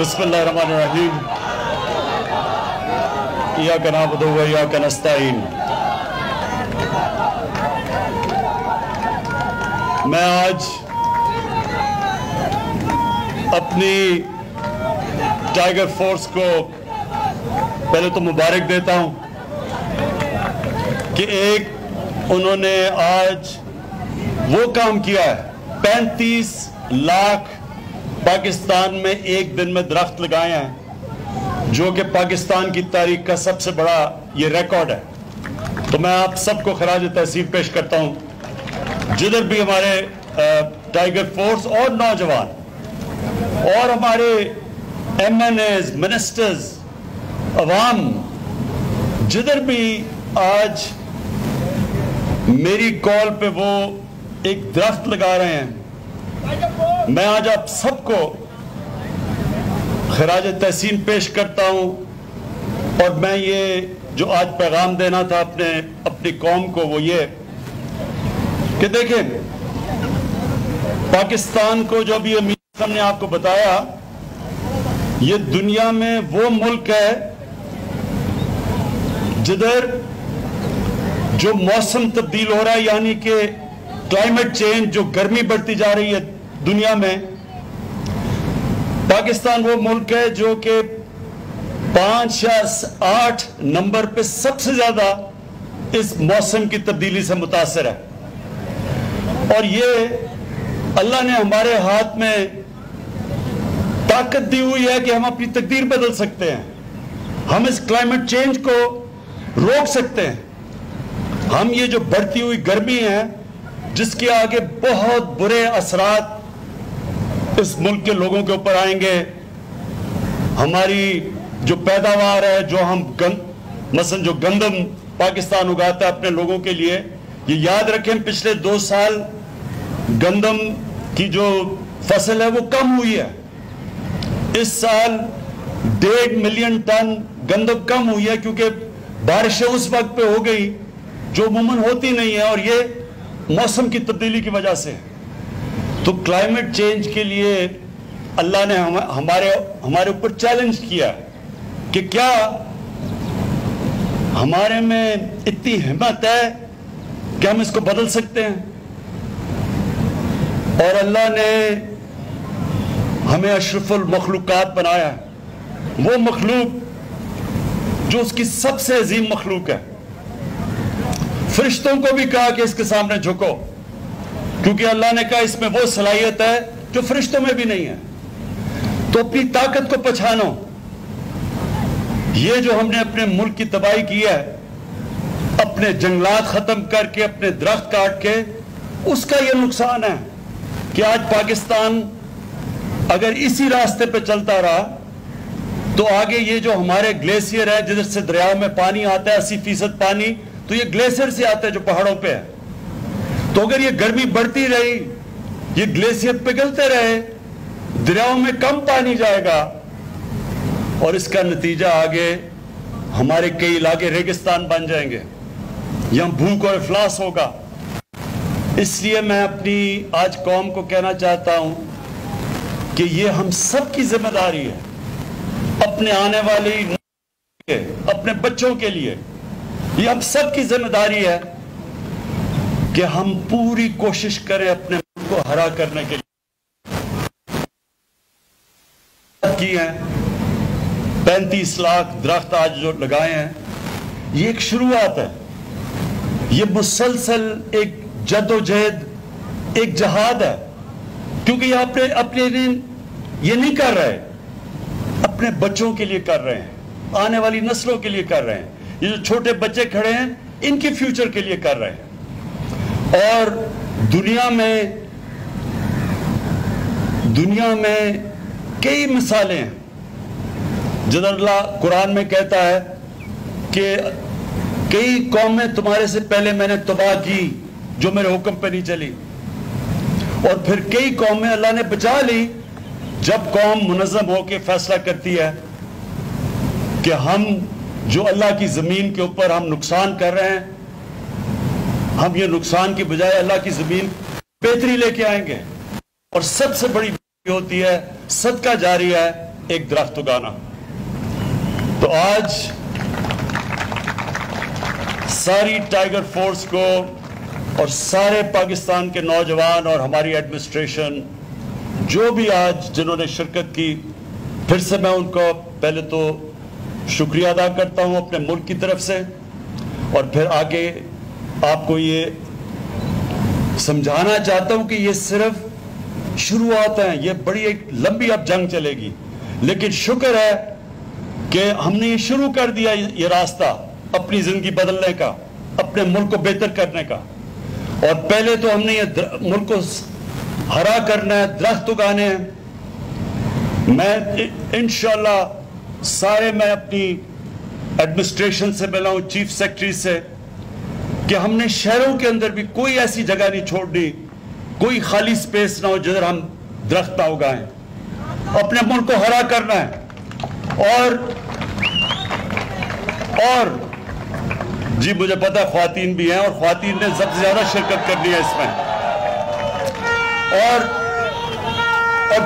बिस्मिल्लाहिर्रहमानिर्रहीम। इय्याका नअबुदु व इय्याका नस्तईन। मैं आज अपनी टाइगर फोर्स को पहले तो मुबारक देता हूं कि एक उन्होंने आज वो काम किया है, 35 लाख पाकिस्तान में एक दिन में दरख्त लगाए हैं, जो कि पाकिस्तान की तारीख का सबसे बड़ा ये रिकॉर्ड है। तो मैं आप सबको खराज तहसीन पेश करता हूं। जिधर भी हमारे टाइगर फोर्स और नौजवान और हमारे MNAs, मिनिस्टर्स, अवाम जिधर भी आज मेरी कॉल पे वो एक दरख्त लगा रहे हैं, मैं आज आप सबको खराज तहसीन पेश करता हूं। और मैं ये जो आज पैगाम देना था अपनी कौम को, वो ये कि देखें, पाकिस्तान को जो भी अमीर साहब ने आपको बताया, ये दुनिया में वो मुल्क है जिधर जो मौसम तब्दील हो रहा है, यानी कि क्लाइमेट चेंज, जो गर्मी बढ़ती जा रही है दुनिया में, पाकिस्तान वो मुल्क है जो कि 5 या 8 नंबर पे सबसे ज्यादा इस मौसम की तब्दीली से मुतासर है। और ये अल्लाह ने हमारे हाथ में ताकत दी हुई है कि हम अपनी तकदीर बदल सकते हैं, हम इस क्लाइमेट चेंज को रोक सकते हैं। हम ये जो बढ़ती हुई गर्मी है, जिसके आगे बहुत बुरे असरात इस मुल्क के लोगों के ऊपर आएंगे, हमारी जो पैदावार है, जो हम मसलन जो गंदम पाकिस्तान उगाता है अपने लोगों के लिए, ये याद रखें पिछले 2 साल गंदम की जो फसल है वो कम हुई है। इस साल 1.5 मिलियन टन गंदम कम हुई है, क्योंकि बारिशें उस वक्त पे हो गई जो अमूमन होती नहीं है, और ये मौसम की तब्दीली की वजह से। तो क्लाइमेट चेंज के लिए अल्लाह ने हमारे ऊपर चैलेंज किया कि क्या हमारे में इतनी हिम्मत है कि हम इसको बदल सकते हैं। और अल्लाह ने हमें अशरफुल मखलूकात बनाया है, वो मखलूक जो उसकी सबसे अजीम मखलूक है। फरिश्तों को भी कहा कि इसके सामने झुको, क्योंकि अल्लाह ने कहा इसमें वो सलाहियत है जो फरिश्तों में भी नहीं है। तो अपनी ताकत को पहचानो। ये जो हमने अपने मुल्क की तबाही की है, अपने जंगलात खत्म करके, अपने दरख्त काट के, उसका ये नुकसान है कि आज पाकिस्तान अगर इसी रास्ते पे चलता रहा तो आगे ये जो हमारे ग्लेशियर है, जिधर से दरियाओं में पानी आता है, 80% पानी तो ये ग्लेशियर से आता है जो पहाड़ों पे है। तो अगर ये गर्मी बढ़ती रही, ये ग्लेशियर पिघलते रहे, दरियाओं में कम पानी जाएगा, और इसका नतीजा आगे हमारे कई इलाके रेगिस्तान बन जाएंगे, यहां भूख और इफलास होगा। इसलिए मैं अपनी आज कौम को कहना चाहता हूं कि ये हम सब की जिम्मेदारी है, अपने आने वाली अपने बच्चों के लिए ये हम सब की जिम्मेदारी है कि हम पूरी कोशिश करें अपने मुल्क को हरा करने के लिए। की हैं 35 लाख दरख्त आज जो लगाए हैं, ये एक शुरुआत है। ये मुसलसल एक जद्दोजहद, एक जहाद है, क्योंकि ये अपने ये नहीं कर रहे, अपने बच्चों के लिए कर रहे हैं, आने वाली नस्लों के लिए कर रहे हैं। ये जो छोटे बच्चे खड़े हैं, इनके फ्यूचर के लिए कर रहे हैं। और दुनिया में कई मिसालें हैं जिधर अल्लाह कुरान में कहता है कि कई कौमें तुम्हारे से पहले मैंने तबाह की जो मेरे हुक्म पे नहीं चली, और फिर कई कौमें अल्लाह ने बचा ली जब कौम मुनज़्ज़म होकर फैसला करती है कि हम जो अल्लाह की जमीन के ऊपर हम नुकसान कर रहे हैं, हम ये नुकसान की बजाय अल्लाह की जमीन बेहतरी लेके आएंगे। और सबसे बड़ी होती है सदका जारिया है ایک درخت اگانا. تو آج ساری ٹائیگر فورس کو اور سارے پاکستان کے نوجوان اور ہماری ایڈمنسٹریشن جو بھی آج جنہوں نے شرکت کی, پھر سے میں ان کو پہلے تو شکریہ ادا کرتا ہوں اپنے ملک کی طرف سے, اور پھر آگے آپ کو یہ سمجھانا چاہتا ہوں کہ یہ صرف شروعات ہیں, یہ بڑی ایک لمبی اب جنگ چلے گی, لیکن شکر ہے کہ ہم نے یہ شروع کر دیا یہ راستہ اپنی زندگی بدلنے کا, اپنے ملک کو بہتر کرنے کا. اور پہلے تو ہم نے یہ ملک کو ہرا کرنا ہے, درخت اگانے ہیں. میں انشاءاللہ میں اپنی ایڈمنسٹریشن سے ملا ہوں, چیف سیکرٹری سے, کہ ہم نے شہروں کے اندر بھی کوئی ایسی جگہ نہیں چھوڑنی, کوئی خالی سپیس نہ ہو جدھر ہم درخت نہ اگائیں. اپنے ملک کو ہرا کرنا ہے. اور جی مجھے پتا ہے خواتین بھی ہیں, اور خواتین نے سب سے زیادہ شرکت کرنی ہے اس میں. اور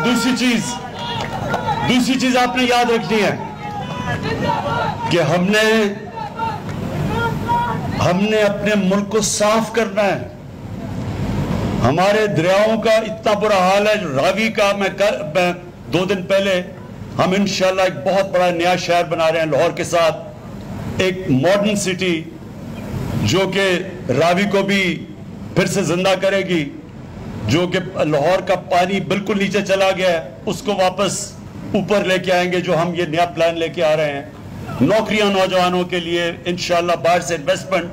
دوسری چیز آپ نے یاد رکھنی ہے کہ ہم نے اپنے ملک کو صاف کرنا ہے. ہمارے دریاؤں کا اتنا برا حال ہے, راوی کا. میں 2 دن پہلے ہم انشاءاللہ ایک بہت بڑا نیا شہر بنا رہے ہیں لاہور کے ساتھ, ایک ماڈرن سٹی جو کہ راوی کو بھی پھر سے زندہ کرے گی, جو کہ لاہور کا پانی بالکل نیچے چلا گیا ہے اس کو واپس اوپر لے کے آئیں گے, جو ہم یہ نیا پلان لے کے آ رہے ہیں. نوکریاں نوجوانوں کے لیے انشاءاللہ, باہر سے انویسٹمنٹ.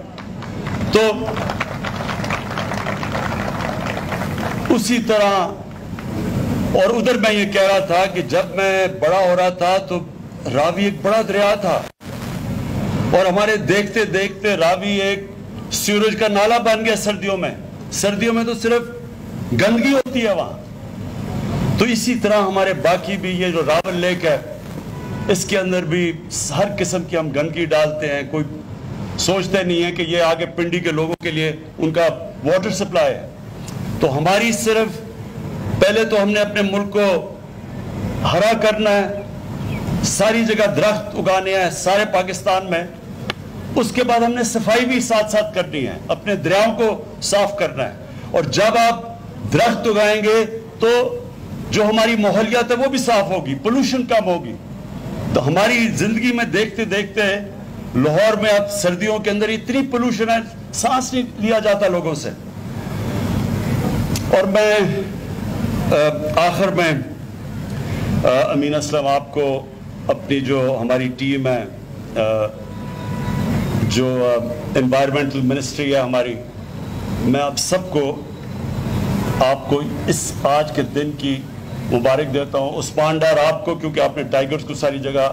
تو اسی طرح, اور ادھر میں یہ کہہ رہا تھا کہ جب میں بڑا ہو رہا تھا تو راوی ایک بڑا دریا تھا, اور ہمارے دیکھتے دیکھتے راوی ایک سیوریج کا نالا بن گیا. سردیوں میں تو صرف گندگی ہوتی ہے وہاں. تو اسی طرح ہمارے باقی بھی یہ جو راول لیک ہے, اس کے اندر بھی ہر قسم کی ہم گندگی ڈالتے ہیں. کوئی سوچتے نہیں ہے کہ یہ آگے پنڈی کے لوگوں کے لیے ان کا واٹر سپلائی ہے. تو ہماری صرف پہلے تو ہم نے اپنے ملک کو ہرا کرنا ہے, ساری جگہ درخت اگانے ہیں سارے پاکستان میں. اس کے بعد ہم نے صفائی بھی ساتھ ساتھ کرنی ہے, اپنے دریاؤں کو صاف کرنا ہے. اور جب آپ درخت اگائیں گے تو جو ہماری ماحولیات ہے وہ بھی صاف ہوگی, پولوشن کم ہوگی. تو ہماری زندگی میں دیکھتے دیکھتے لاہور میں اب سردیوں کے اندر اتنی پولوشن ہے, سانس نہیں لیا جاتا لوگوں سے. اور میں آخر میں امین اسلم آپ کو اپنی جو ہماری ٹیم ہے, جو انوائرمنٹل منسٹری ہے ہماری, میں آپ سب کو آپ کو اس آج کے دن کی مبارک دیتا ہوں. عثمان ڈار آپ کو, کیونکہ آپ نے ٹائیگرز کو ساری جگہ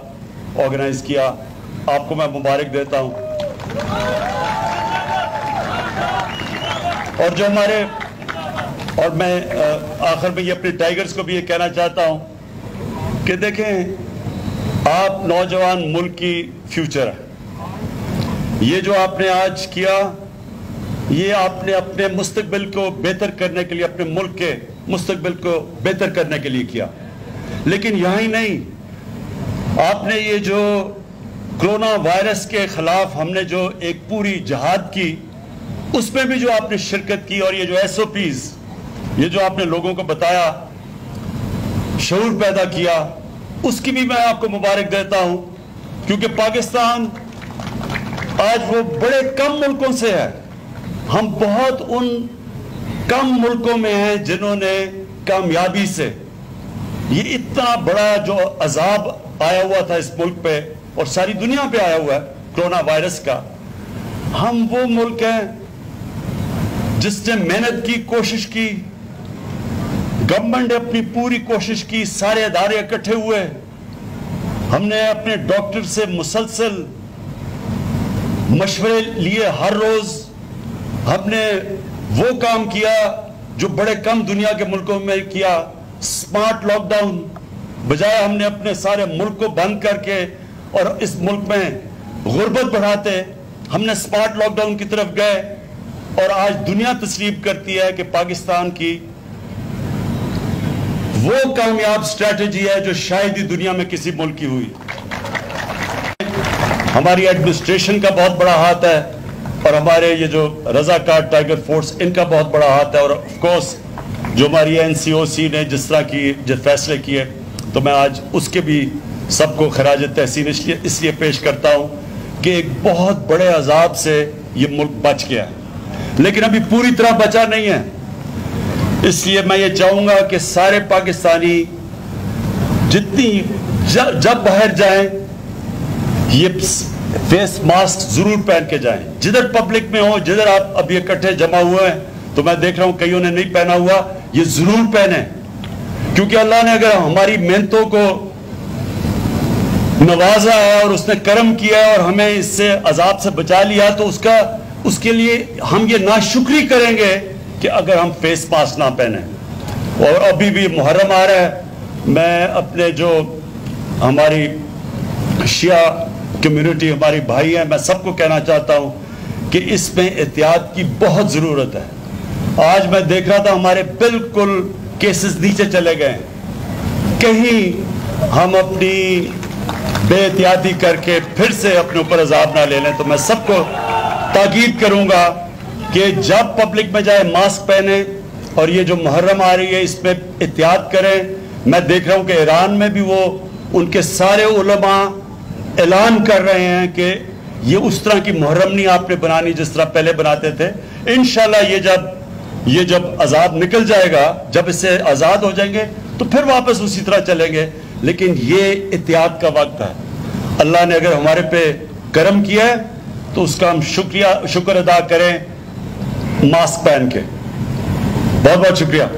آرگنائز کیا, آپ کو میں مبارک دیتا ہوں. اور جو ہمارے, اور میں آخر میں یہ اپنے ٹائیگرز کو بھی یہ کہنا چاہتا ہوں کہ دیکھیں آپ نوجوان ملک کی فیوچر ہے. یہ جو آپ نے آج کیا یہ آپ نے اپنے مستقبل کو بہتر کرنے کے لیے, اپنے ملک کے مستقبل کو بہتر کرنے کے لیے کیا. لیکن یہاں ہی نہیں, آپ نے یہ جو کرونا وائرس کے خلاف ہم نے جو ایک پوری جہاد کی, اس میں بھی جو آپ نے شرکت کی, اور یہ جو SOPs, یہ جو آپ نے لوگوں کو بتایا, شعور پیدا کیا, اس کی بھی میں آپ کو مبارک دیتا ہوں. کیونکہ پاکستان آج وہ بڑے کم ملکوں سے ہے, ہم بہت ان کم ملکوں میں ہیں جنہوں نے کامیابی سے, یہ اتنا بڑا جو عذاب آیا ہوا تھا اس ملک پہ اور ساری دنیا پہ آیا ہوا ہے کرونا وائرس کا, ہم وہ ملک ہیں جس نے محنت کی, کوشش کی, گورنمنٹ نے اپنی پوری کوشش کی, سارے ادارے اکٹھے ہوئے, ہم نے اپنے ڈاکٹر سے مسلسل مشورے لیے ہر روز, ہم نے وہ کام کیا جو بڑے کم دنیا کے ملکوں میں کیا. سمارٹ لاک ڈاؤن بجائے ہم نے اپنے سارے ملک کو بند کر کے اور اس ملک میں غربت بڑھاتے ہم نے سمارٹ لاک ڈاؤن کی طرف گئے, اور آج دنیا تسلیم کرتی ہے کہ پاکستان کی वो कामयाब स्ट्रैटेजी है जो शायद ही दुनिया में किसी मुल्क की हुई। हमारी एडमिनिस्ट्रेशन का बहुत बड़ा हाथ है और हमारे ये जो रजाकार टाइगर फोर्स इनका बहुत बड़ा हाथ है, और ऑफ कोर्स जो हमारी एनसीओसी ने जिस तरह की जो फैसले किए, तो मैं आज उसके भी सबको खराज तहसीन इसलिए पेश करता हूँ कि एक बहुत बड़े अजाब से ये मुल्क बच गया है, लेकिन अभी पूरी तरह बचा नहीं है। इसलिए मैं ये चाहूँगा कि सारे पाकिस्तानी जब बाहर जाएं ये फेस मास्क जरूर पहन के जाएं। जिधर पब्लिक में हो, जिधर आप अभी इकट्ठे जमा हुए हैं, तो मैं देख रहा हूं कईयों ने नहीं पहना हुआ, ये जरूर पहने, क्योंकि अल्लाह ने अगर हमारी मेहनतों को नवाजा है और उसने करम किया है और हमें इससे अजाब से बचा लिया, तो उसके लिए हम ये नाशुक्री करेंगे कि अगर हम फेस मास्क ना पहने। और अभी भी मुहर्रम आ रहा है, मैं अपने जो हमारी शिया कम्युनिटी हमारी भाई हैं, मैं सबको कहना चाहता हूं कि इसमें एहतियात की बहुत ज़रूरत है। आज मैं देख रहा था हमारे बिल्कुल केसेस नीचे चले गए, कहीं हम अपनी बेहतियाती करके फिर से अपने ऊपर अजाब ना ले लें। तो मैं सबको ताकीद करूंगा कि जब पब्लिक में जाए मास्क पहने, और ये जो मुहर्रम आ रही है इसमें एहतियात करें। मैं देख रहा हूं कि ईरान में भी वो उनके सारे उलमा ऐलान कर रहे हैं कि ये उस तरह की मुहर्रम नहीं आपने बनानी जिस तरह पहले बनाते थे। इंशाल्लाह ये जब अजाब निकल जाएगा, जब इससे आज़ाद हो जाएंगे, तो फिर वापस उसी तरह चलेंगे। लेकिन ये एहतियात का वक्त है। अल्लाह ने अगर हमारे पे करम किया है तो उसका हम शुक्र अदा करें मास्क पहन के। बहुत बहुत शुक्रिया।